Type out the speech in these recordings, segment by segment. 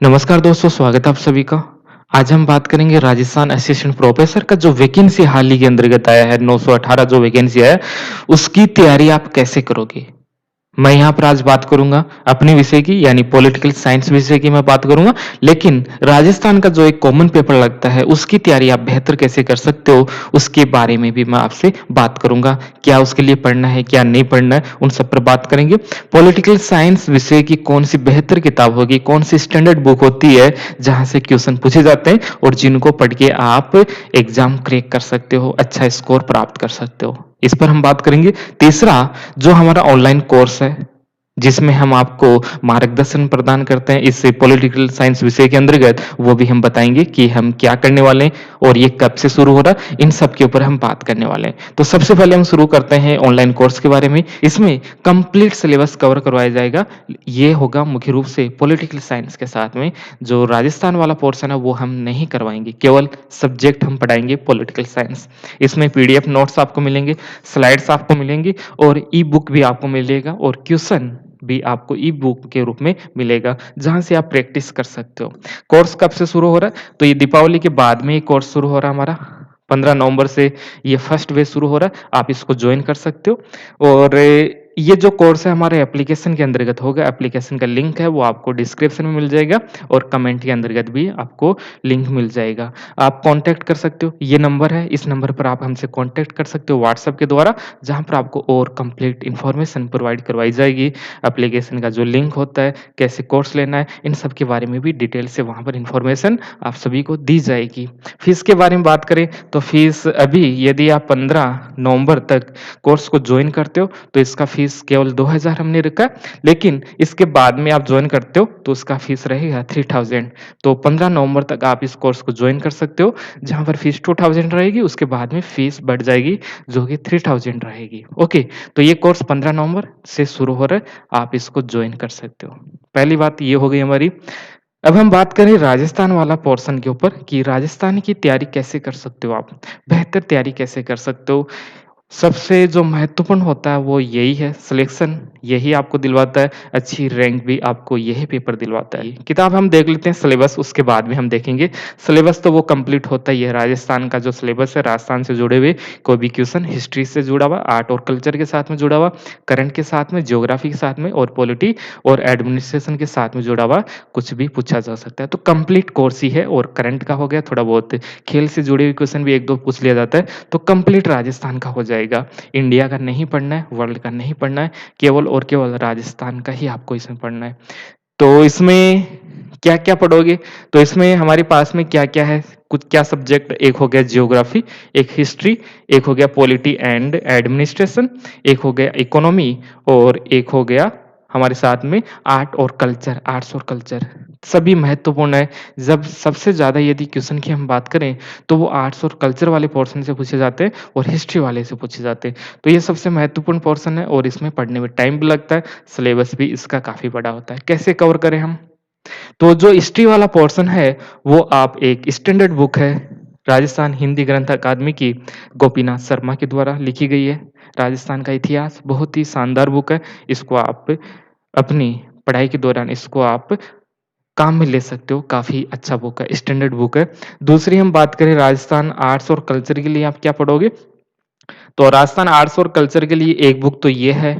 नमस्कार दोस्तों, स्वागत है आप सभी का। आज हम बात करेंगे राजस्थान असिस्टेंट प्रोफेसर का जो वैकेंसी हाल ही के अंतर्गत आया है 918 जो वैकेंसी है, उसकी तैयारी आप कैसे करोगे? मैं यहाँ पर आज बात करूँगा अपने विषय की यानी पॉलिटिकल साइंस विषय की मैं बात करूँगा। लेकिन राजस्थान का जो एक कॉमन पेपर लगता है, उसकी तैयारी आप बेहतर कैसे कर सकते हो, उसके बारे में भी मैं आपसे बात करूँगा। क्या उसके लिए पढ़ना है, क्या नहीं पढ़ना है, उन सब पर बात करेंगे। पॉलिटिकल साइंस विषय की कौन-सी बेहतर किताब होगी, कौन-सी स्टैंडर्ड बुक होती है, जहाँ से क्वेश्चन पूछे जाते हैं और जिनको पढ़ के आप एग्ज़ाम क्रैक कर सकते हो, अच्छा स्कोर प्राप्त कर सकते हो। इस पर हम बात करेंगे। तीसरा, जो हमारा ऑनलाइन कोर्स है, जिसमें हम आपको मार्गदर्शन प्रदान करते हैं इस पॉलिटिकल साइंस विषय के अंतर्गत, वो भी हम बताएँगे कि हम क्या करने वाले हैं और ये कब से शुरू हो रहा है, इन सब के ऊपर हम बात करने वाले हैं। तो सबसे पहले हम शुरू करते हैं ऑनलाइन कोर्स के बारे में। इसमें कंप्लीट सिलेबस कवर करवाया जाएगा। ये होगा मुख्य रूप से पॉलिटिकल साइंस के साथ में, जो राजस्थान वाला पोर्शन है वो हम नहीं करवाएँगे, केवल सब्जेक्ट हम पढ़ाएँगे पॉलिटिकल साइंस। इसमें पीडीएफ नोट्स आपको मिलेंगे, स्लाइड्स आपको मिलेंगी और ई बुक भी आपको मिलेगा और क्वेश्चन भी आपको ई बुक के रूप में मिलेगा, जहाँ से आप प्रैक्टिस कर सकते हो। कोर्स कब से शुरू हो रहा है? तो ये दीपावली के बाद में ये कोर्स शुरू हो रहा है हमारा। 15 नवंबर से ये फर्स्ट बैच शुरू हो रहा है। आप इसको जॉइन कर सकते हो और ये जो कोर्स है हमारे एप्लीकेशन के अंतर्गत होगा। एप्लीकेशन का लिंक है वो आपको डिस्क्रिप्शन में मिल जाएगा और कमेंट के अंतर्गत भी आपको लिंक मिल जाएगा। आप कॉन्टैक्ट कर सकते हो, ये नंबर है, इस नंबर पर आप हमसे कॉन्टैक्ट कर सकते हो व्हाट्सएप के द्वारा, जहाँ पर आपको और कंप्लीट इन्फॉर्मेशन प्रोवाइड करवाई जाएगी। एप्लीकेशन का जो लिंक होता है, कैसे कोर्स लेना है, इन सब के बारे में भी डिटेल से वहाँ पर इन्फॉर्मेशन आप सभी को दी जाएगी। फीस के बारे में बात करें तो फीस अभी यदि आप 15 नवंबर तक कोर्स को जॉइन करते हो तो इसका फीस केवल 2000 हमने रखा है, लेकिन इसके बाद में आप जॉइन करते हो तो उसका फीस रहेगा 3000। तो 15 नवंबर तक आप इस कोर्स को जॉइन कर सकते हो, जहाँ पर फीस 2000 रहेगी, उसके बाद में फीस बढ़ जाएगी जो कि 3000 रहेगी। ओके, तो ये कोर्स 15 नवंबर से शुरू हो रहा है, आप इसको जॉइन कर सकते हो। पहली बात ये हो गई हमारी। अब हम बात करें राजस्थान वाला पोर्शन के ऊपर कि राजस्थान की तैयारी कैसे कर सकते हो आप? बेहतर तैयारी कैसे कर सकते हो? सबसे जो महत्वपूर्ण होता है वो यही है, सिलेक्शन यही आपको दिलवाता है, अच्छी रैंक भी आपको यही पेपर दिलवाता है। किताब हम देख लेते हैं, सिलेबस उसके बाद में हम देखेंगे। सिलेबस तो वो कंप्लीट होता ही है, राजस्थान का जो सिलेबस है, राजस्थान से जुड़े हुए कोई भी क्वेश्चन हिस्ट्री से जुड़ा हुआ, आर्ट और कल्चर के साथ में जुड़ा हुआ, करंट के साथ में, ज्योग्राफी के साथ में और पॉलिटी और एडमिनिस्ट्रेशन के साथ में जुड़ा हुआ कुछ भी पूछा जा सकता है। तो कंप्लीट कोर्स ही है और करंट का हो गया, थोड़ा बहुत खेल से जुड़े हुए क्वेश्चन भी 1-2 पूछ लिया जाता है, तो कंप्लीट राजस्थान का हो जाएगा। इंडिया का नहीं पढ़ना है, वर्ल्ड का नहीं पढ़ना है, केवल और केवल राजस्थान का ही आपको इसमें पढ़ना है। तो इसमें क्या-क्या पढ़ोगे? तो इसमें हमारे पास में क्या-क्या है? कुछ क्या सब्जेक्ट, एक हो गया ज्योग्राफी, एक हिस्ट्री, एक हो गया पॉलिटी एंड एडमिनिस्ट्रेशन, एक हो गया इकोनॉमी और एक हो गया हमारे साथ में आर्ट और कल्चर, आर्ट्स और कल्चर। सभी महत्वपूर्ण है। जब सबसे ज़्यादा यदि क्वेश्चन की हम बात करें, तो वो आर्ट्स और कल्चर वाले पोर्शन से पूछे जाते हैं और हिस्ट्री वाले से पूछे जाते हैं। तो ये सबसे महत्वपूर्ण पोर्शन है और इसमें पढ़ने में टाइम भी लगता है, सिलेबस भी इसका काफ़ी बड़ा होता है। कैसे कवर करें हम? तो जो हिस्ट्री वाला पोर्शन है, वो आप एक स्टैंडर्ड बुक है, राजस्थान हिंदी ग्रंथ अकादमी की गोपीनाथ शर्मा के द्वारा लिखी गई है। राजस्थान का इतिहास बहुत ही शानदार बुक है। इसको आप अपनी पढ़ाई के दौरान इसको आप काम में ले सकते हो, काफ़ी अच्छा बुक है, स्टैंडर्ड बुक है। दूसरी हम बात करें राजस्थान आर्ट्स और कल्चर के लिए आप क्या पढ़ोगे? तो राजस्थान आर्ट्स और कल्चर के लिए एक बुक तो ये है,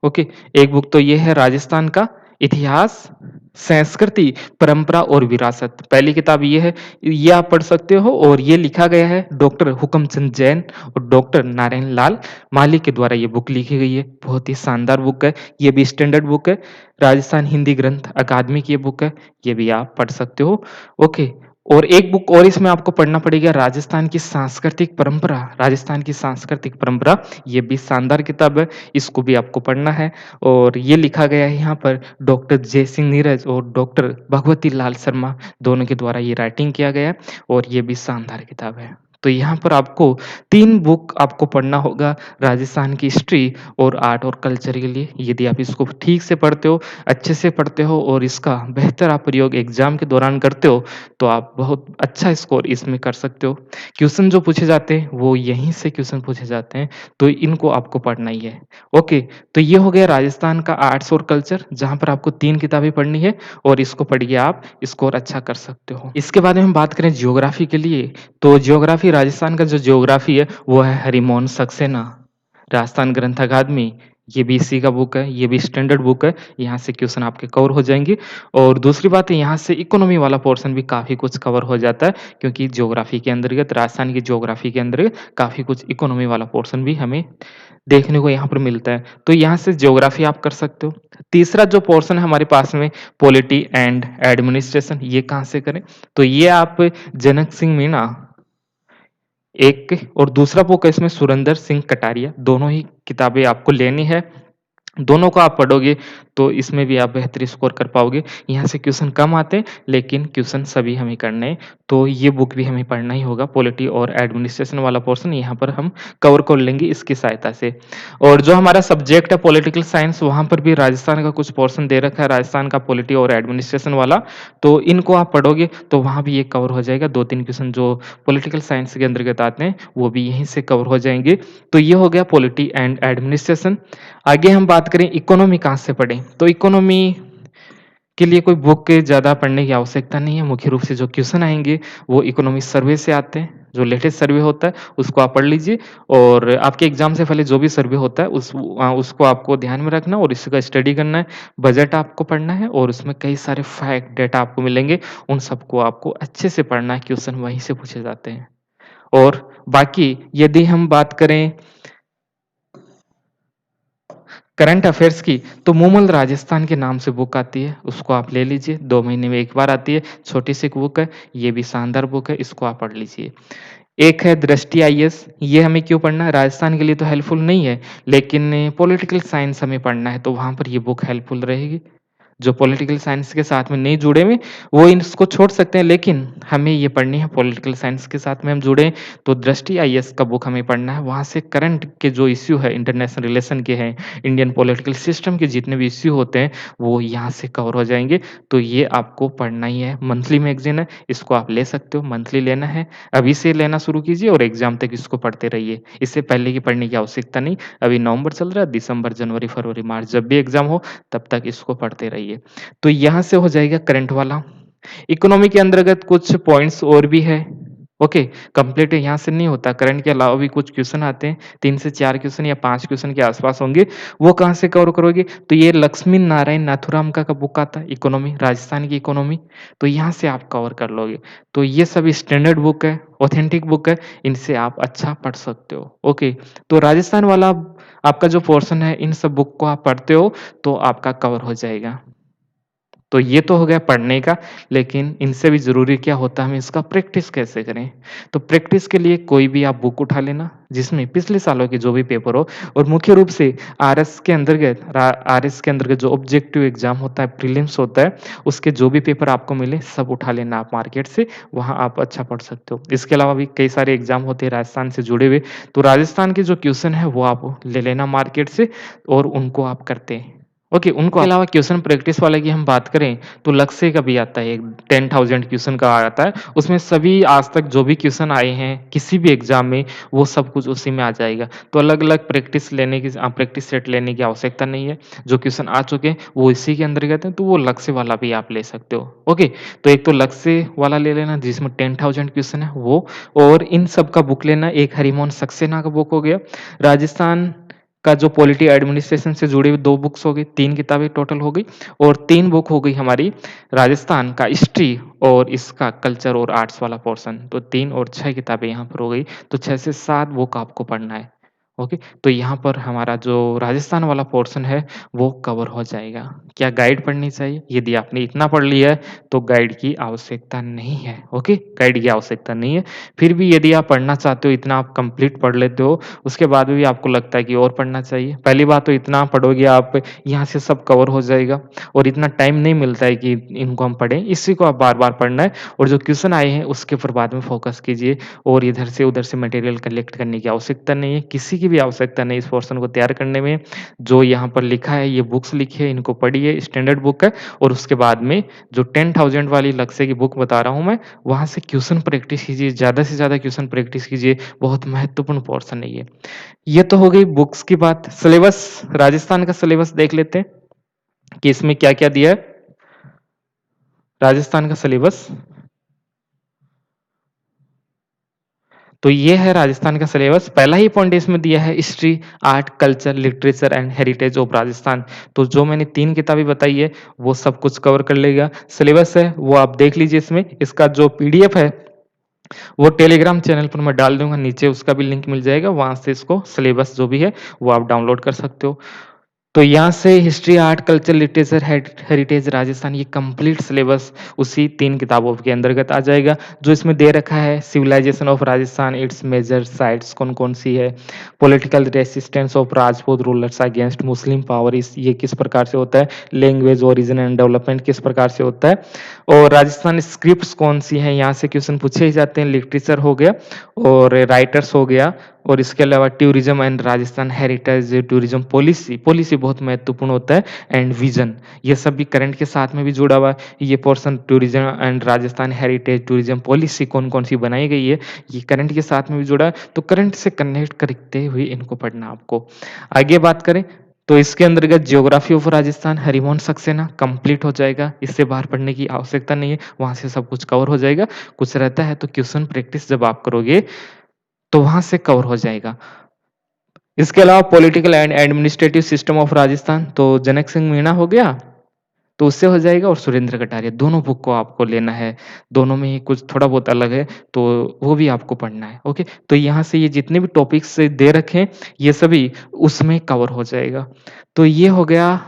ओके, एक बुक तो ये है राजस्थान का इतिहास, संस्कृति, परंपरा और विरासत। पहली किताब ये है, ये आप पढ़ सकते हो और ये लिखा गया है डॉक्टर हुकमचंद जैन और डॉक्टर नारायण लाल माली के द्वारा ये बुक लिखी गई है। बहुत ही शानदार बुक है, ये भी स्टैंडर्ड बुक है। राजस्थान हिंदी ग्रंथ अकादमी की ये बुक है, ये भी आप पढ़ सकते हो, ओके। और एक बुक और इसमें आपको पढ़ना पड़ेगा, राजस्थान की सांस्कृतिक परंपरा, राजस्थान की सांस्कृतिक परंपरा, ये भी शानदार किताब है, इसको भी आपको पढ़ना है। और ये लिखा गया है यहाँ पर डॉक्टर जय सिंह नीरज और डॉक्टर भगवती लाल शर्मा, दोनों के द्वारा ये राइटिंग किया गया है और ये भी शानदार किताब है। तो यहाँ पर आपको 3 बुक आपको पढ़ना होगा राजस्थान की हिस्ट्री और आर्ट और कल्चर के लिए। यदि आप इसको ठीक से पढ़ते हो, अच्छे से पढ़ते हो और इसका बेहतर आप प्रयोग एग्ज़ाम के दौरान करते हो, तो आप बहुत अच्छा स्कोर इसमें कर सकते हो। क्वेश्चन जो पूछे जाते हैं, वो यहीं से क्वेश्चन पूछे जाते हैं, तो इनको आपको पढ़ना ही है। ओके, तो ये हो गया राजस्थान का आर्ट्स और कल्चर, जहाँ पर आपको 3 किताबें पढ़नी है और इसको पढ़िए आप स्कोर अच्छा कर सकते हो। इसके बाद में हम बात करें ज्योग्राफी के लिए, तो ज्योग्राफी राजस्थान का जो ज्योग्राफी है, वो है हरिमोहन सक्सेना, राजस्थान ग्रंथ अकादमी। ये भी इसी का बुक है, ये भी स्टैंडर्ड बुक है, यहाँ से क्वेश्चन आपके कवर हो जाएँगे। और दूसरी बात है, यहाँ से इकोनॉमी वाला पोर्शन भी काफ़ी कुछ कवर हो जाता है, क्योंकि ज्योग्राफी के अंतर्गत राजस्थान की ज्योग्राफी के अंतर्गत काफ़ी कुछ इकोनॉमी वाला पोर्शन भी हमें देखने को यहाँ पर मिलता है। तो यहाँ से ज्योग्राफी आप कर सकते हो। तीसरा जो पोर्शन है हमारे पास में पॉलिटी एंड एडमिनिस्ट्रेशन, ये कहाँ से करें? तो ये आप जनक सिंह मीणा एक और दूसरा बुक है इसमें सुरेंद्र सिंह कटारिया, दोनों ही किताबें आपको लेनी है। दोनों को आप पढ़ोगे तो इसमें भी आप बेहतर स्कोर कर पाओगे। यहाँ से क्वेश्चन कम आते हैं, लेकिन क्वेश्चन सभी हमें करने हैं, तो ये बुक भी हमें पढ़ना ही होगा। पॉलिटी और एडमिनिस्ट्रेशन वाला पोर्शन यहाँ पर हम कवर कर लेंगे इसकी सहायता से। और जो हमारा सब्जेक्ट है पॉलिटिकल साइंस, वहाँ पर भी राजस्थान का कुछ पोर्शन दे रखा है, राजस्थान का पॉलिटी और एडमिनिस्ट्रेशन वाला, तो इनको आप पढ़ोगे तो वहाँ भी ये कवर हो जाएगा। 2-3 क्वेश्चन जो पॉलिटिकल साइंस के अंतर्गत आते हैं, वो भी यहीं से कवर हो जाएँगे। तो ये हो गया पॉलिटी एंड एडमिनिस्ट्रेशन। आगे हम बात करें इकोनॉमी कहाँ से पढ़ें? तो इकोनॉमी के लिए कोई बुक ज़्यादा पढ़ने की आवश्यकता नहीं है। मुख्य रूप से जो क्वेश्चन आएँगे, वो इकोनॉमिक सर्वे से आते हैं। जो लेटेस्ट सर्वे होता है, उसको आप पढ़ लीजिए और आपके एग्ज़ाम से पहले जो भी सर्वे होता है, उसको आपको ध्यान में रखना और इसका स्टडी करना है। बजट आपको पढ़ना है और उसमें कई सारे फैक्ट, डेटा आपको मिलेंगे। उन सबको आपको अच्छे से पढ़ना है, क्वेश्चन वहीं से पूछे जाते हैं। और बाकी यदि हम बात करें करंट अफेयर्स की, तो मूमल राजस्थान के नाम से बुक आती है, उसको आप ले लीजिए, 2 महीने में 1 बार आती है, छोटी-सी बुक है, ये भी शानदार बुक है, इसको आप पढ़ लीजिए। एक है दृष्टि आईएएस, ये हमें क्यों पढ़ना है? राजस्थान के लिए तो हेल्पफुल नहीं है, लेकिन पॉलिटिकल साइंस हमें पढ़ना है, तो वहाँ पर ये बुक हेल्पफुल रहेगी। जो पॉलिटिकल साइंस के साथ में नहीं जुड़े हुए, वो इसको छोड़ सकते हैं, लेकिन हमें ये पढ़नी है पॉलिटिकल साइंस के साथ में हम जुड़े हैं, तो दृष्टि आईएएस का बुक हमें पढ़ना है। वहाँ से करंट के जो इश्यू है, इंटरनेशनल रिलेशन के हैं, इंडियन पॉलिटिकल सिस्टम के जितने भी इश्यू होते हैं, वो यहाँ से कवर हो जाएँगे। तो ये आपको पढ़ना ही है। मंथली मैगज़ीन है, इसको आप ले सकते हो, मंथली लेना है। अभी से लेना शुरू कीजिए और एग्ज़ाम तक इसको पढ़ते रहिए। इससे पहले की पढ़ने की आवश्यकता नहीं। अभी नवंबर चल रहा है, दिसंबर, जनवरी, फरवरी, मार्च जब भी एग्ज़ाम हो, तब तक इसको पढ़ते रहिए। तो यहाँ से हो जाएगा करंट वाला। इकोनॉमी के अंतर्गत कुछ पॉइंट्स और भी है। ओके, कंप्लीट यहाँ से नहीं होता, करंट के अलावा भी कुछ क्वेश्चन आते हैं, 3 से 4 क्वेश्चन या 5 क्वेश्चन के आस-पास होंगे, वो कहाँ से कवर करोगे? तो ये लक्ष्मी नारायण नाथुराम का बुक आता है, इकोनॉमी, राजस्थान की इकोनॉमी, तो यहाँ से आप कवर कर लोगे। तो ये सब स्टैंडर्ड बुक है, ऑथेंटिक बुक है, इनसे आप अच्छा पढ़ सकते हो। ओके, तो राजस्थान वाला आपका जो पोर्शन है, इन सब बुक को आप पढ़ते हो, तो आपका कवर हो जाएगा। तो ये तो हो गया पढ़ने का, लेकिन इनसे भी ज़रूरी क्या होता है, हमें इसका प्रैक्टिस कैसे करें? तो प्रैक्टिस के लिए कोई भी आप बुक उठा लेना, जिसमें पिछले सालों के जो भी पेपर हो और मुख्य रूप से आरएस के अंतर्गत जो ऑब्जेक्टिव एग्ज़ाम होता है, प्रीलिम्स होता है, उसके जो भी पेपर आपको मिले, सब उठा लेना आप मार्केट से, वहाँ आप अच्छा पढ़ सकते हो। इसके अलावा भी कई सारे एग्ज़ाम होते हैं राजस्थान से जुड़े हुए, तो राजस्थान के जो क्वेश्चन है, वो आप ले लेना मार्केट से और उनको आप करते ओके, उनको अलावा क्वेश्चन प्रैक्टिस वाले की हम बात करें, तो लक्ष्य का भी आता है एक 10,000 क्वेश्चन का आता है। उसमें सभी आज तक जो भी क्वेश्चन आए हैं, किसी भी एग्ज़ाम में, वो सब कुछ उसी में आ जाएगा। तो अलग-अलग प्रैक्टिस सेट लेने की आवश्यकता नहीं है। जो क्वेश्चन आ चुके हैं, वो इसी के अंतर्गत हैं, तो वो लक्ष्य वाला भी आप ले सकते हो। ओके, तो एक तो लक्ष्य वाला ले लेना, जिसमें 10,000 क्वेश्चन है वो, और इन सब का बुक लेना। एक हरिमोहन सक्सेना का बुक हो गया। राजस्थान का जो पॉलिटी एडमिनिस्ट्रेशन से जुड़ी हुई 2 बुक्स हो गई, 3 किताबें टोटल हो गई और 3 बुक हो गई हमारी राजस्थान का हिस्ट्री और इसका कल्चर और आर्ट्स वाला पोर्शन। तो 3 और 6 किताबें यहाँ पर हो गई, तो 6 से 7 बुक आपको पढ़ना है। ओके, तो यहाँ पर हमारा जो राजस्थान वाला पोर्शन है, वो कवर हो जाएगा। क्या गाइड पढ़नी चाहिए? यदि आपने इतना पढ़ लिया है, तो गाइड की आवश्यकता नहीं है, ओके? गाइड की आवश्यकता नहीं है। फिर भी यदि आप पढ़ना चाहते हो, इतना आप कंप्लीट पढ़ लेते हो, उसके बाद भी आपको लगता है कि और पढ़ना चाहिए। पहली बात तो इतना पढ़ोगे आप, यहाँ से सब कवर हो जाएगा और इतना टाइम नहीं मिलता है कि इनको हम पढ़ें, इसी को आप बार-बार पढ़ना है और जो क्वेश्चन आए हैं, उसके ऊपर बाद में फ़ोकस कीजिए और इधर से उधर से मटेरियल कलेक्ट करने की आवश्यकता नहीं है, किसी की भी आवश्यकता नहीं है इस पोर्शन को तैयार करने में। जो यहाँ पर लिखा है, ये बुक्स लिखी है, इनको पढ़िए, स्टैंडर्ड बुक है और उसके बाद में जो 10,000 वाली लक्ष्य की बुक बता रहा हूँ मैं, वहाँ से क्वेश्चन प्रैक्टिस कीजिए, ज़्यादा से ज़्यादा क्वेश्चन प्रैक्टिस कीजिए, बहुत महत्वपूर्ण पोर्शन है ये। ये तो हो गई बुक्स की बात। सिलेबस, राजस्थान का सिलेबस देख लेते हैं कि इसमें क्या-क्या दिया है। राजस्थान का सिलेबस तो ये है राजस्थान का सिलेबस। पहला ही पॉइंट इसमें दिया है history, art, culture, literature and heritage of Rajasthan. तो जो मैंने 3 किताबें बताई है, वो सब कुछ कवर कर लेगा। सिलेबस है, वो आप देख लीजिए इसमें। इसका जो पीडीएफ है, वो टेलीग्राम चैनल पर मैं डाल दूँगा, नीचे उसका भी लिंक मिल जाएगा। वहाँ से इसको सिलेबस जो भी है, वो आप डाउनलोड कर सकते हो। तो यहाँ से history, art, culture, literature, heritage Rajasthan ये कंप्लीट सिलेबस उसी 3 किताबों के अंतर्गत आ जाएगा। जो इसमें दे रखा है civilization of Rajasthan, its major sites कौन-कौन सी है, political resistance of Rajput rulers against Muslim power इस ये किस प्रकार से होता है, लैंग्वेज ओरिजिन एंड डेवलपमेंट किस प्रकार से होता है और राजस्थान स्क्रिप्ट्स कौन-सी हैं, यहाँ से क्वेश्चन पूछे ही जाते हैं। लिटरेचर हो गया और राइटर्स हो गया और इसके अलावा tourism and Rajasthan heritage tourism policy, policy बहुत महत्वपूर्ण होता है एंड विजन, ये सब भी करंट के साथ में भी जुड़ा हुआ है। ये portion tourism and Rajasthan heritage tourism policy कौन-कौन सी बनाई गई है, ये करंट के साथ में भी जुड़ा है, तो करंट से कनेक्ट करते हुए इनको पढ़ना आपको। आगे बात करें तो इसके अंतर्गत geography of Rajasthan Harivansh Saxena complete हो जाएगा, इससे बाहर पढ़ने की आवश्यकता नहीं है, वहाँ से सब कुछ कवर हो जाएगा। कुछ रहता है तो क्वेश्चन प्रैक्टिस जब आप करोगे तो वहाँ से कवर हो जाएगा। इसके अलावा political and administrative system of Rajasthan तो जनक सिंह मीणा हो गया, तो उससे हो जाएगा और सुरेंद्र कटारिया दोनों बुक को आपको लेना है। दोनों में ही कुछ थोड़ा बहुत अलग है, तो वो भी आपको पढ़ना है, ओके? तो यहाँ से ये जितने भी टॉपिक्स दे रखे हैं, ये सभी उसमें कवर हो जाएगा। तो ये हो गया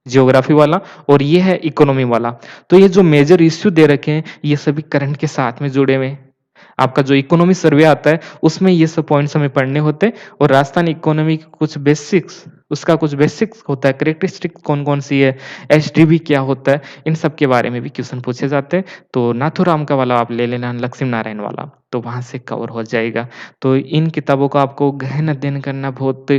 ज्योग्राफी वाला और ये है इकोनॉमी वाला। तो ये जो मेजर इश्यू दे रखे हैं, ये सभी करंट के साथ में जुड़े हुए हैं। आपका जो इकोनॉमी सर्वे आता है, उसमें ये सब पॉइंट्स हमें पढ़ने होते हैं और राजस्थान इकोनॉमी के कुछ बेसिक्स उसका कुछ बेसिक्स होता है, कैरेक्टरिस्टिक कौन-कौन सी है, एसडीबी क्या होता है, इन सब के बारे में भी क्वेश्चन पूछे जाते हैं। तो नाथूराम का वाला आप ले लेना, लक्ष्मी नारायण वाला, तो वहाँ से कवर हो जाएगा। तो इन किताबों का आपको गहन अध्ययन करना, बहुत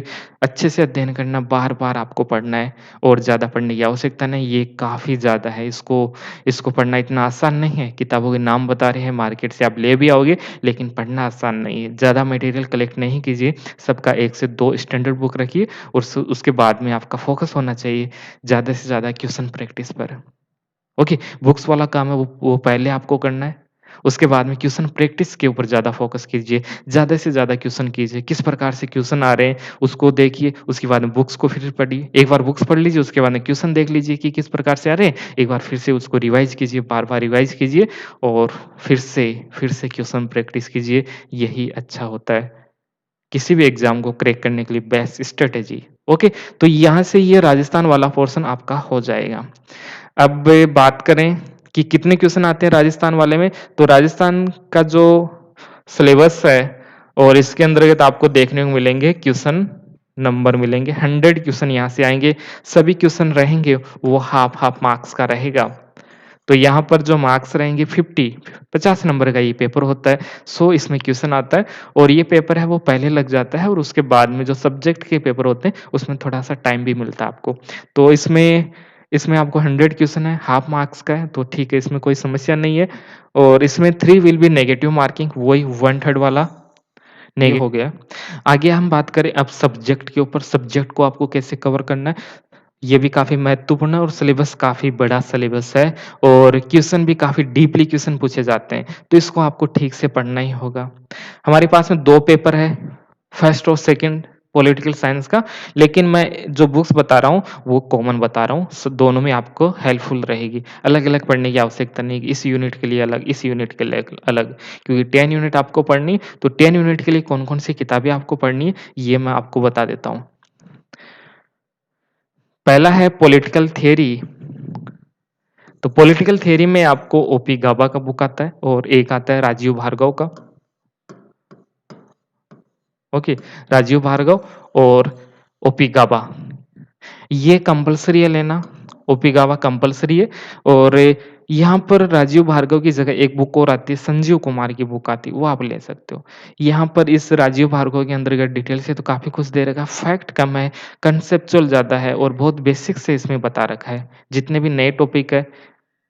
अच्छे से अध्ययन करना, बार-बार आपको पढ़ना है और ज़्यादा पढ़ने की आवश्यकता नहीं, ये काफ़ी ज़्यादा है। इसको इसको पढ़ना इतना आसान नहीं है। किताबों के नाम बता रहे हैं, मार्केट से आप ले भी आओगे, लेकिन पढ़ना आसान नहीं है। ज़्यादा मटेरियल कलेक्ट नहीं कीजिए, सबका 1 से 2 स्टैंडर्ड बुक रखिए और उसके बाद में आपका फ़ोकस होना चाहिए ज़्यादा से ज़्यादा क्वेश्चन प्रैक्टिस पर। ओके, बुक्स वाला काम है वो पहले आपको करना है। उसके बाद में क्वेश्चन प्रैक्टिस के ऊपर ज़्यादा फ़ोकस कीजिए, ज़्यादा से ज़्यादा क्वेश्चन कीजिए, किस प्रकार से क्वेश्चन आ रहे हैं, उसको देखिए, उसके बाद में बुक्स को फिर पढ़िए। एक बार बुक्स पढ़ लीजिए, उसके बाद में क्वेश्चन देख लीजिए कि किस प्रकार से आ रहे हैं, एक बार फिर से उसको रिवाइज़ कीजिए, बार-बार रिवाइज़ कीजिए और फिर से क्वेश्चन प्रैक्टिस कीजिए, यही अच्छा होता है। किसी भी एग्ज़ाम को क्रैक करने के लिए बेस्ट स्ट्रैटेजी। ओके, तो यहाँ से ये राजस्थान वाला पोर्शन आपका हो जाएगा। अब बात करें कि कितने क्वेश्चन आते हैं राजस्थान वाले में, तो राजस्थान का जो सिलेबस है और इसके अंतर्गत आपको देखने को मिलेंगे क्वेश्चन नंबर मिलेंगे, 100 क्वेश्चन यहाँ से आएँगे। सभी क्वेश्चन रहेंगे वो हाफ मार्क्स का रहेगा। तो यहाँ पर जो मार्क्स रहेंगे 50 नंबर का ये पेपर होता है। 100 इसमें क्वेश्चन आता है और ये पेपर है वो पहले लग जाता है और उसके बाद में जो सब्जेक्ट के पेपर होते हैं, उसमें थोड़ा-सा टाइम भी मिलता है आपको। तो इसमें इसमें आपको 100 क्वेश्चन है, हाफ मार्क्स का है, तो ठीक है, इसमें कोई समस्या नहीं है और इसमें 3 विल बी नेगेटिव मार्किंग, वही 1/3 वाला हो गया। आगे हम बात करें अब सब्जेक्ट के ऊपर, सब्जेक्ट को आपको कैसे कवर करना है, ये भी काफ़ी महत्वपूर्ण है और सिलेबस काफ़ी बड़ा सिलेबस है और क्वेश्चन भी काफ़ी डीपली क्वेश्चन पूछे जाते हैं, तो इसको आपको ठीक से पढ़ना ही होगा। हमारे पास में 2 पेपर है, फर्स्ट और सेकंड। पॉलिटिकल साइंस का, लेकिन मैं जो बुक्स बता रहा हूँ, वो कॉमन बता रहा हूँ। दोनों में आपको हेल्पफुल रहेगी। अलग-अलग पढ़ने की आवश्यकता नहीं है कि इस यूनिट के लिए अलग, इस यूनिट के लिए अलग। क्योंकि 10 यूनिट आपको पढ़नी, तो 10 यूनिट के लिए कौन-कौन सी किताबें आपको पढ़नी है, ये मैं आपको बता देता हूँ। पहला है पॉलिटिकल थियरी। तो पॉलिटिकल थियरी में आपको ओपी गाबा का बुक आता है और एक आता है राजीव भार्गव का। ओके, राजीव भार्गव और ओपी गाबा। ये कंपल्सरी है लेना, ओपिगावा कंपल्सरी है। और यहाँ पर राजीव भार्गव की जगह एक बुक और आती है, संजीव कुमार की बुक आती है, वो आप ले सकते हो। यहाँ पर इस राजीव भार्गव के अंतर्गत डिटेल से तो काफ़ी कुछ दे रखा है, फैक्ट कम है, कंसेप्चुअल ज़्यादा है और बहुत बेसिक से इसमें बता रखा है। जितने भी नए टॉपिक है,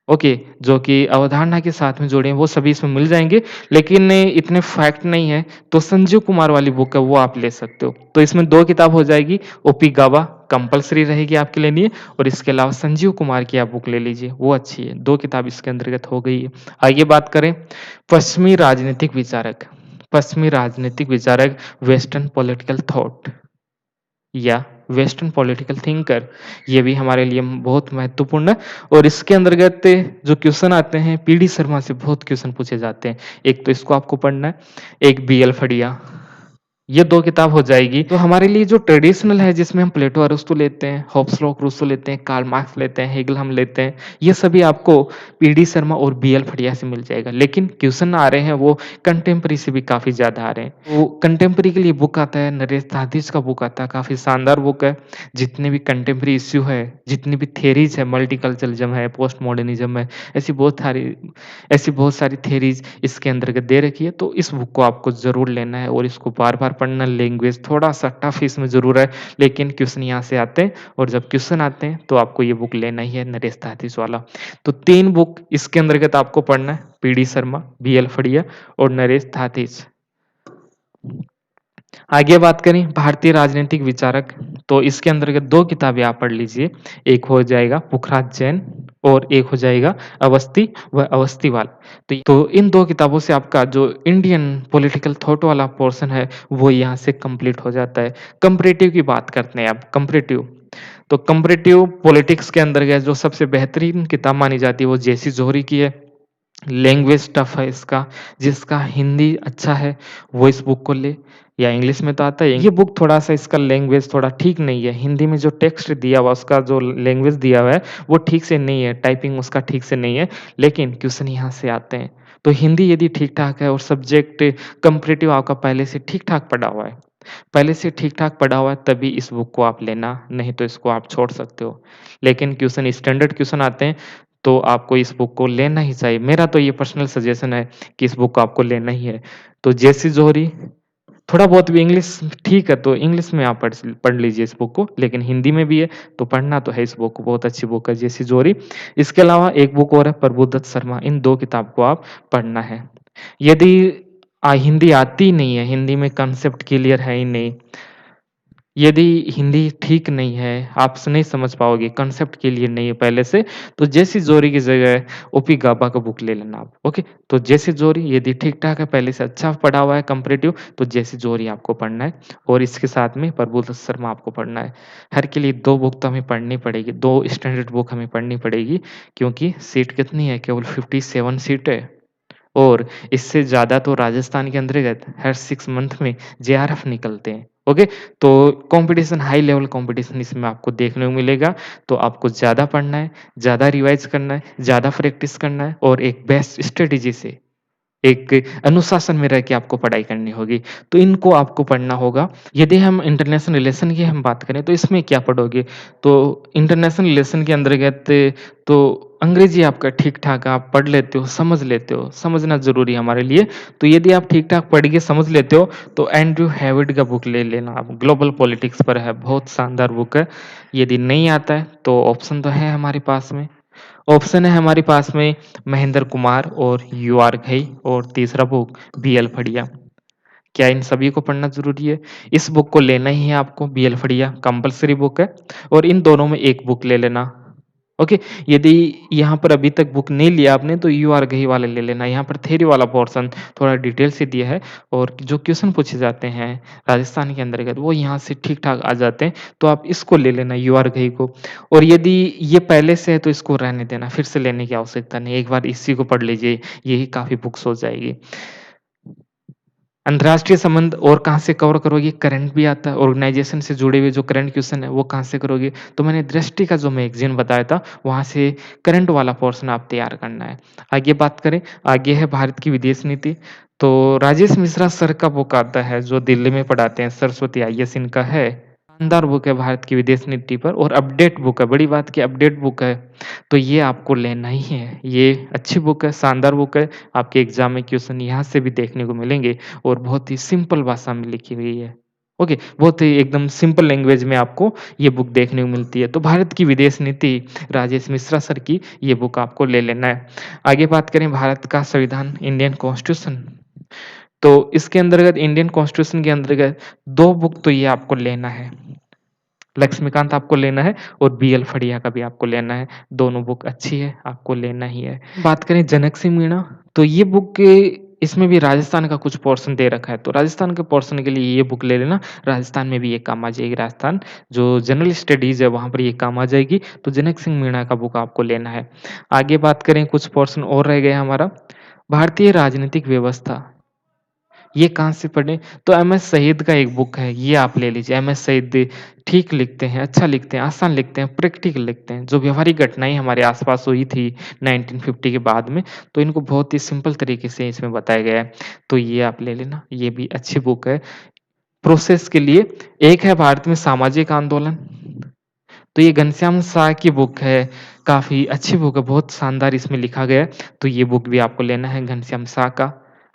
ओके, जो कि अवधारणा के साथ में जुड़े हैं, वो सभी इसमें मिल जाएँगे, लेकिन इतने फैक्ट नहीं है, तो संजीव कुमार वाली बुक है, वो आप ले सकते हो। तो इसमें 2 किताब हो जाएगी, ओपी गाबा कंपल्सरी रहेगी आपके लेनी है और इसके अलावा संजीव कुमार की आप बुक ले लीजिए, वो अच्छी है। 2 किताब इसके अंतर्गत हो गई है। आइए बात करें पश्चिमी राजनीतिक विचारक। पश्चिमी राजनीतिक विचारक, वेस्टर्न पॉलिटिकल थॉट या वेस्टर्न पॉलिटिकल थिंकर, ये भी हमारे लिए बहुत महत्वपूर्ण है। और इसके अंतर्गत जो क्वेश्चन आते हैं, पीडी शर्मा से बहुत क्वेश्चन पूछे जाते हैं। एक तो इसको आपको पढ़ना है, एक बीएल फड़िया, ये 2 किताब हो जाएगी। तो हमारे लिए जो ट्रेडिशनल है, जिसमें हम प्लेटो अरिस्टो लेते हैं, हॉब्स लॉक रूसो लेते हैं, कार्ल मार्क्स लेते हैं, हेगल हम लेते हैं, ये सभी आपको पीडी शर्मा और बीएल फड़िया से मिल जाएगा। लेकिन क्वेश्चन आ रहे हैं वो कंटेम्पररी से भी काफ़ी ज़्यादा आ रहे हैं। तो कंटेम्पररी के लिए बुक आता है, नरेश दाधीच का बुक आता है, काफ़ी शानदार बुक है। जितने भी कंटेम्पररी इश्यू है, जितनी भी थियरीज़ है, मल्टीकल्चरलिज़्म है, पोस्ट मॉडर्निज़्म है, ऐसी बहुत सारी थियरीज़ इसके अंतर्गत दे रखी है। तो इस बुक को आपको ज़रूर लेना है और इसको बार-बार पढ़ना। लैंग्वेज थोड़ा-सा टफ इसमें ज़रूर है, लेकिन क्वेश्चन यहाँ से आते हैं और जब क्वेश्चन आते हैं, तो आपको ये बुक लेना ही है, नरेश दाधीच वाला। तो 3 बुक इसके अंतर्गत आपको पढ़ना है, पीडी शर्मा, बीएल फड़िया और नरेश दाधीच। आगे बात करें भारतीय राजनीतिक विचारक, तो इसके अंतर्गत 2 किताबें आप पढ़ लीजिए। एक हो जाएगा पुखराज जैन और एक हो जाएगा अवस्थी व अवस्थीवाल। तो इन 2 किताबों से आपका जो इंडियन पॉलिटिकल थॉट वाला पोर्शन है, वो यहाँ से कंप्लीट हो जाता है। कंपैरेटिव की बात करते हैं अब, कंपैरेटिव। तो कंपैरेटिव पॉलिटिक्स के अंतर्गत जो सबसे बेहतरीन किताब मानी जाती है, वो जेसी जोहरी की है। लैंग्वेज टफ है इसका, जिसका हिंदी अच्छा है वो इस बुक को ले, या इंग्लिश में तो आता है। ये बुक थोड़ा-सा इसका लैंग्वेज थोड़ा ठीक नहीं है, हिंदी में जो टेक्स्ट दिया हुआ उसका जो लैंग्वेज दिया हुआ है वो ठीक से नहीं है, टाइपिंग उसका ठीक से नहीं है, लेकिन क्वेश्चन यहाँ से आते हैं। तो हिंदी यदि ठीक-ठाक है और सब्जेक्ट कंपैरेटिव आपका पहले से ठीक-ठाक पढ़ा हुआ है, पहले से ठीक-ठाक पढ़ा हुआ है, तभी इस बुक को आप लेना, नहीं तो इसको आप छोड़ सकते हो। लेकिन क्वेश्चन स्टैंडर्ड क्वेश्चन आते हैं, तो आपको इस बुक को लेना ही चाहिए। मेरा तो ये पर्सनल सजेशन है कि इस बुक को आपको लेना ही है। तो जेसी जोहरी, थोड़ा बहुत भी इंग्लिश ठीक है, तो इंग्लिश में आप पढ़ लीजिए इस बुक को, लेकिन हिंदी में भी है, तो पढ़ना तो है इस बुक को, बहुत अच्छी बुक है जेसी जोहरी। इसके अलावा एक बुक और है प्रभुदत्त शर्मा, इन 2 किताब को आप पढ़ना है। यदि हिंदी आती नहीं है, हिंदी में कांसेप्ट क्लियर है ही नहीं, यदि हिंदी ठीक नहीं है, आप नहीं समझ पाओगे, कांसेप्ट क्लियर नहीं है पहले से, तो जेसी जोहरी की जगह ओपी गाबा का बुक ले लेना आप, ओके? तो जेसी जोहरी यदि ठीक-ठाक है, पहले से अच्छा पढ़ा हुआ है कंपैरेटिव, तो जेसी जोहरी आपको पढ़ना है और इसके साथ में प्रभुदत्त शर्मा आपको पढ़ना है। हर के लिए 2 बुक तो हमें पढ़नी पड़ेगी, 2 स्टैंडर्ड बुक हमें पढ़नी पड़ेगी, क्योंकि सीट कितनी है? केवल 57 सीट है। और इससे ज़्यादा तो राजस्थान के अंतर्गत हर 6 मंथ में जेआरएफ निकलते हैं, ओके? तो कॉम्पिटिशन, हाई लेवल कॉम्पिटिशन इसमें आपको देखने को मिलेगा, तो आपको ज़्यादा पढ़ना है, ज़्यादा रिवाइज़ करना है, ज़्यादा प्रैक्टिस करना है और एक बेस्ट स्ट्रैटेजी से, एक अनुशासन में रह के आपको पढ़ाई करनी होगी, तो इनको आपको पढ़ना होगा। यदि हम इंटरनेशनल रिलेशन की हम बात करें, तो इसमें क्या पढ़ोगे? तो इंटरनेशनल रिलेशन के अंतर्गत तो अंग्रेजी आपका ठीक-ठाक आप पढ़ लेते हो, समझना ज़रूरी है हमारे लिए। तो यदि आप ठीक-ठाक पढ़ के समझ लेते हो, तो एंड्रयू हैविड का बुक ले लेना आप, ग्लोबल पॉलिटिक्स पर है, बहुत शानदार बुक है। यदि नहीं आता है, तो ऑप्शन तो है हमारे पास में। ऑप्शन है हमारे पास में महेंद्र कुमार और यू आर घई और तीसरा बुक बीएल फड़िया। क्या इन सभी को पढ़ना ज़रूरी है? इस बुक को लेना ही है आपको, बीएल फड़िया कंपल्सरी बुक है और इन दोनों में एक बुक ले लेना, ओके, यदि यहाँ पर अभी तक बुक नहीं लिया आपने तो यू आर घई वाला ले लेना। यहाँ पर थ्योरी वाला पोर्शन थोड़ा डिटेल से दिया है और जो क्वेश्चन पूछे जाते हैं राजस्थान के अंतर्गत वो यहाँ से ठीक-ठाक आ जाते हैं, तो आप इसको ले लेना यू आर घई को। और यदि ये पहले से है तो इसको रहने देना, फिर से लेने की आवश्यकता नहीं है, एक बार इसी को पढ़ लीजिए, यही काफ़ी बुक्स हो जाएगी। अंतर्राष्ट्रीय संबंध और कहाँ से कवर करोगे? करंट भी आता है, ऑर्गेनाइज़ेशन से जुड़े हुए जो करंट क्वेश्चन है, वो कहाँ से करोगे? तो मैंने दृष्टि का जो मैगज़ीन बताया था, वहाँ से करंट वाला पोर्शन आप तैयार करना है। आगे बात करें, आगे है भारत की विदेश नीति, तो राजेश मिश्रा सर का बुक आता है, जो दिल्ली में पढ़ाते हैं, सरस्वती आईएएस इनका है। शानदार बुक है भारत की विदेश नीति पर और अपडेट बुक है, बड़ी बात की अपडेट बुक है, तो ये आपको लेना ही है। ये अच्छी बुक है, शानदार बुक है, आपके एग्ज़ाम में क्वेश्चन यहाँ से भी देखने को मिलेंगे और बहुत ही सिंपल भाषा में लिखी हुई है। ओके, बहुत ही एकदम सिंपल लैंग्वेज में आपको ये बुक देखने को मिलती है। तो भारत की विदेश नीति राजेश मिश्रा सर की ये बुक आपको ले लेना है। आगे बात करें भारत का संविधान, इंडियन कॉन्स्टिट्यूशन, तो इसके अंतर्गत इंडियन कॉन्स्टिट्यूशन के अंतर्गत 2 बुक तो ये आपको लेना है। लक्ष्मीकांत आपको लेना है और बीएल फड़िया का भी आपको लेना है। दोनों बुक अच्छी है, आपको लेना ही है। बात करें जनक सिंह मीणा, तो ये बुक इसमें भी राजस्थान का कुछ पोर्शन दे रखा है, तो राजस्थान के पोर्शन के लिए ये बुक ले लेना। राजस्थान में भी ये काम आ जाएगी, राजस्थान जो जनरल स्टडीज़ है वहाँ पर ये काम आ जाएगी, तो जनक सिंह मीणा का बुक आपको लेना है। आगे बात करें कुछ पोर्शन और रह गया हमारा, भारतीय राजनीतिक व्यवस्था। ये कहाँ से पढ़ें? तो एमएस सईद का एक बुक है, ये आप ले लीजिए। एमएस सईद ठीक लिखते हैं, अच्छा लिखते हैं, आसान लिखते हैं, प्रैक्टिकल लिखते हैं। जो व्यावहारिक घटनाएँ हमारे आस-पास हुई थी 1950 के बाद में, तो इनको बहुत ही सिंपल तरीके से इसमें बताया गया है। तो ये आप ले लेना, ये भी अच्छी बुक है। प्रोसेस के लिए एक है भारत में सामाजिक आंदोलन, तो ये घनश्याम शाह की बुक है, काफ़ी अच्छी बुक है, बहुत शानदार इसमें लिखा गया है, तो ये बुक भी आपको लेना है घनश्याम शाह का,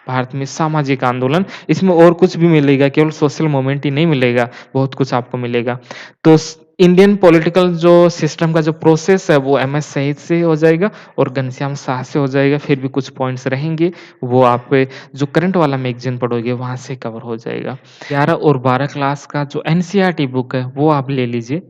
भारत में सामाजिक आंदोलन। इसमें और कुछ भी मिलेगा, केवल सोशल मूवमेंट ही नहीं मिलेगा, बहुत कुछ आपको मिलेगा। तो स इंडियन पॉलिटिकल जो सिस्टम का जो प्रोसेस है, वो एमएस सईद से हो जाएगा और घनश्याम शाह से हो जाएगा, फिर भी कुछ पॉइंट्स रहेंगे, वो आप जो करंट वाला मैगज़ीन पढ़ोगे, वहाँ से कवर हो जाएगा। 11 और 12 क्लास का जो एनसीईआरटी बुक है, वो आप ले लीजिए।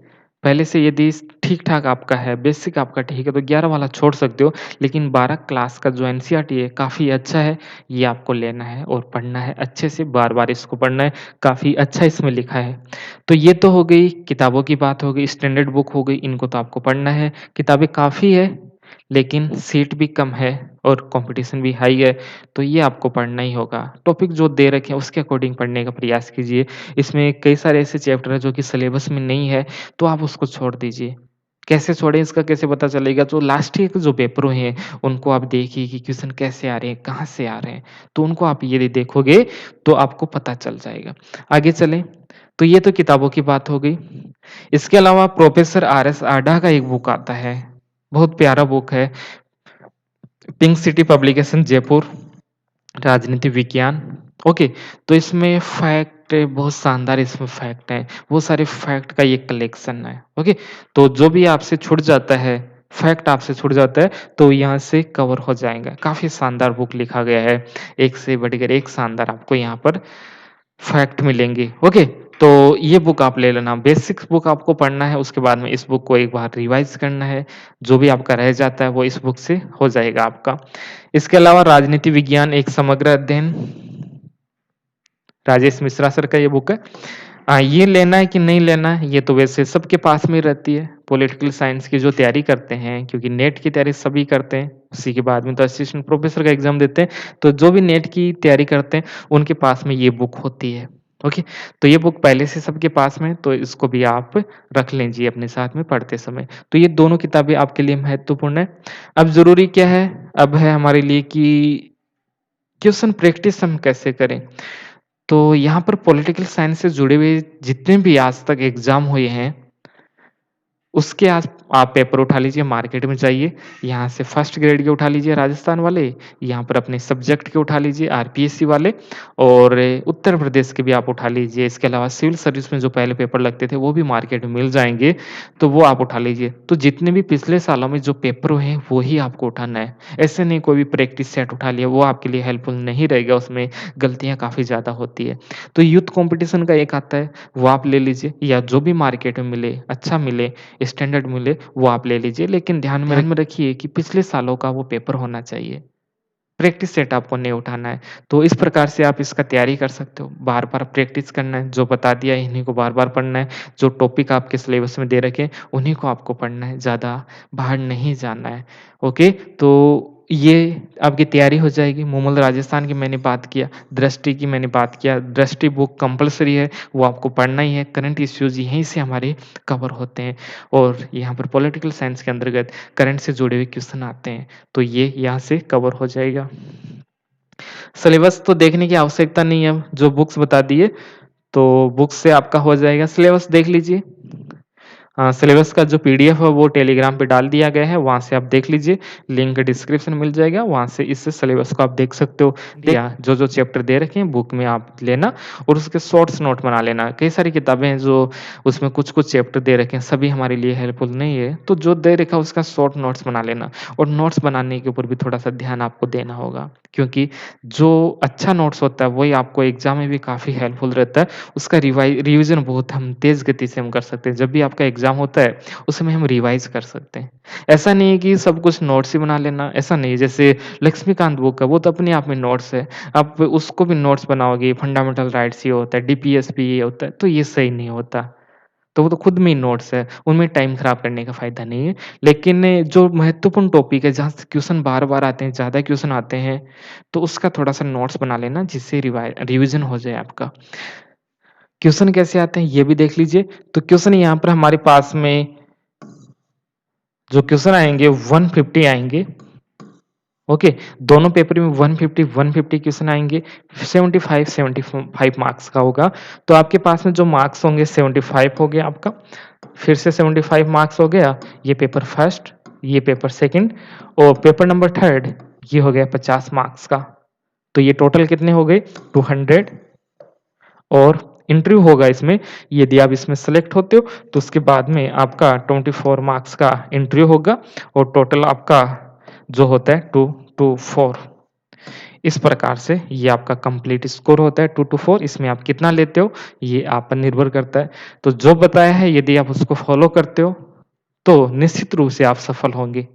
पहले से यदि ठीक-ठाक आपका है, बेसिक आपका ठीक है, तो 11 वाला छोड़ सकते हो, लेकिन 12 क्लास का जो एनसीईआरटी है, काफ़ी अच्छा है, ये आपको लेना है और पढ़ना है अच्छे से, बार-बार इसको पढ़ना है, काफ़ी अच्छा इसमें लिखा है। तो ये तो हो गई, किताबों की बात हो गई, स्टैंडर्ड बुक हो गई, इनको तो आपको पढ़ना है। किताबें काफ़ी है, लेकिन सीट भी कम है और कॉम्पिटिशन भी हाई है, तो ये आपको पढ़ना ही होगा। टॉपिक जो दे रखे हैं, उसके अकॉर्डिंग पढ़ने का प्रयास कीजिए। इसमें कई सारे ऐसे चैप्टर हैं, जो कि सिलेबस में नहीं है, तो आप उसको छोड़ दीजिए। कैसे छोड़ें, इसका कैसे पता चलेगा? जो लास्ट के जो पेपर हैं, उनको आप देखिए कि क्वेश्चन कैसे आ रहे हैं, कहाँ से आ रहे हैं, तो उनको आप यदि देखोगे, तो आपको पता चल जाएगा। आगे चलें, तो ये तो किताबों की बात हो गई। इसके अलावा प्रोफ़ेसर आर.एस. आढ़ा का एक बुक आता है, बहुत प्यारा बुक है, पिंक सिटी पब्लिकेशन जयपुर, राजनीति विज्ञान। ओके, तो इसमें फैक्ट बहुत शानदार इसमें फैक्ट हैं, वो सारे फैक्ट का ये कलेक्शन है। ओके, तो जो भी आपसे छूट जाता है, फैक्ट आपसे छूट जाता है, तो यहाँ से कवर हो जाएगा। काफ़ी शानदार बुक लिखा गया है, एक से बढ़कर एक शानदार आपको यहाँ पर फैक्ट मिलेंगे। ओके, तो ये बुक आप ले लेना। बेसिक्स बुक आपको पढ़ना है, उसके बाद में इस बुक को एक बार रिवाइज़ करना है। जो भी आपका रह जाता है, वो इस बुक से हो जाएगा आपका। इसके अलावा राजनीति विज्ञान एक समग्र अध्ययन, राजेश मिश्रा सर का ये बुक है। ये लेना है कि नहीं लेना है, ये तो वैसे सबके पास में ही रहती है। पॉलिटिकल साइंस की जो तैयारी करते हैं, क्योंकि नेट की तैयारी सभी करते हैं, उसी के बाद में तो असिस्टेंट प्रोफेसर का एग्ज़ाम देते हैं। तो जो भी नेट की तैयारी करते हैं, उनके पास में ये बुक होती है। ओके, तो ये बुक पहले से सबके पास में है, तो इसको भी आप रख लीजिए अपने साथ में पढ़ते समय। तो ये दोनों किताबें आपके लिए महत्वपूर्ण है। अब ज़रूरी क्या है? अब है हमारे लिए कि क्वेश्चन प्रैक्टिस हम कैसे करें? तो यहाँ पर पॉलिटिकल साइंस से जुड़े हुए जितने भी आज तक एग्ज़ाम हुए हैं, उसके आस आप पेपर उठा लीजिए, मार्केट में जाइए, यहाँ से फर्स्ट ग्रेड के उठा लीजिए राजस्थान वाले, यहाँ पर अपने सब्जेक्ट के उठा लीजिए आरपीएससी वाले और उत्तर प्रदेश के भी आप उठा लीजिए। इसके अलावा सिविल सर्विस में जो पहले पेपर लगते थे, वो भी मार्केट में मिल जाएँगे, तो वो आप उठा लीजिए। तो जितने भी पिछले सालों में जो पेपर हुए हैं, वो ही आपको उठाना है। ऐसे नहीं कोई भी प्रैक्टिस सेट उठा लिया, वो आपके लिए हेल्पफुल नहीं रहेगा, उसमें गलतियाँ काफ़ी ज़्यादा होती है। तो यूथ कॉम्पिटिशन का एक आता है, वो आप ले लीजिए या जो भी मार्केट में मिले, अच्छा मिले, स्टैंडर्ड मिले, है वो आप ले लीजिए, लेकिन ध्यान में रखिए कि पिछले सालों का वो पेपर होना चाहिए। प्रैक्टिस सेट आपको नहीं उठाना है। तो इस प्रकार से आप इसका तैयारी कर सकते हो। बार-बार प्रैक्टिस करना है, जो बता दिया है इन्हीं को बार-बार पढ़ना है, जो टॉपिक आपके सिलेबस में दे रखे हैं, उन्हीं को आपको पढ़ना है, ज़्यादा बाहर नहीं जाना है। ओके? तो ये आपकी तैयारी हो जाएगी। मूमल राजस्थान की मैंने बात किया, दृष्टि की मैंने बात किया, दृष्टि बुक कंपल्सरी है, वो आपको पढ़ना ही है। करंट इश्यूज़ यहीं से हमारे कवर होते हैं और यहाँ पर पॉलिटिकल साइंस के अंतर्गत करंट से जुड़े हुए क्वेश्चन आते हैं। तो ये यहाँ से कवर हो जाएगा। सिलेबस तो देखने की आवश्यकता नहीं है, जो बुक्स बता दिए, तो बुक्स से आपका हो जाएगा। सिलेबस देख लीजिए। सिलेबस का जो पीडीएफ है वो टेलीग्राम पे डाल दिया गया है, वहाँ से आप देख लीजिए, लिंक डिस्क्रिप्शन मिल जाएगा, वहाँ से इस सिलेबस को आप देख सकते हो। या जो-जो चैप्टर दे रखे हैं बुक में आप लेना और उसके शॉर्ट्स नोट बना लेना। कई सारी किताबें हैं जो उसमें कुछ-कुछ चैप्टर दे रखे हैं, सभी हमारे लिए हेल्पफुल नहीं है, तो जो दे रखा है उसका शॉर्ट नोट्स बना लेना और नोट्स बनाने के ऊपर भी थोड़ा-सा ध्यान आपको देना होगा, क्योंकि जो अच्छा नोट्स होता है वही आपको एग्ज़ाम में भी काफ़ी हेल्पफुल रहता है। उसका रिवीजन बहुत हम तेज़ गति से हम कर सकते हैं। जब भी आपका एग्ज़ाम होता है, उस समय हम रिवाइज़ कर सकते हैं। ऐसा नहीं है कि सब कुछ नोट्स ही बना लेना, ऐसा नहीं है। जैसे लक्ष्मीकांत बुक है, वो तो अपने आप में नोट्स है। आप उसको भी नोट्स बनाओगे, फंडामेंटल राइट्स ये होता है, डीपीएसपी ये होता है, तो ये सही नहीं होता। तो वो तो खुद में ही नोट्स है, उनमें टाइम खराब करने का फ़ायदा नहीं है। लेकिन जो महत्वपूर्ण टॉपिक है, जहाँ से क्वेश्चन बार-बार आते हैं, ज़्यादा क्वेश्चन आते हैं, तो उसका थोड़ा-सा नोट्स बना लेना, जिससे रिवीज़न हो जाए आपका। क्वेश्चन कैसे आते हैं ये भी देख लीजिए। तो क्वेश्चन यहाँ पर हमारे पास में जो क्वेश्चन आएँगे 150 आएँगे। ओके, दोनों पेपर में 150 क्वेश्चन आएँगे। 75 मार्क्स का होगा। तो आपके पास में जो मार्क्स होंगे 75 हो गया आपका। फिर से 75 मार्क्स हो गया। ये पेपर फर्स्ट, ये पेपर सेकंड और पेपर नंबर थर्ड ये हो गया 50 मार्क्स का। तो ये टोटल कितने हो गए 200 और इंटरव्यू होगा इसमें। यदि आप इसमें सेलेक्ट होते हो तो उसके बाद में आपका 24 मार्क्स का इंटरव्यू होगा और टोटल आपका जो होता है 2 टू 4। इस प्रकार से ये आपका कंप्लीट स्कोर होता है 2 टू 4। इसमें आप कितना लेते हो ये आप पर निर्भर करता है। तो जो बताया है यदि आप उसको फॉलो करते हो तो निश्चित रूप से आप सफल होंगे।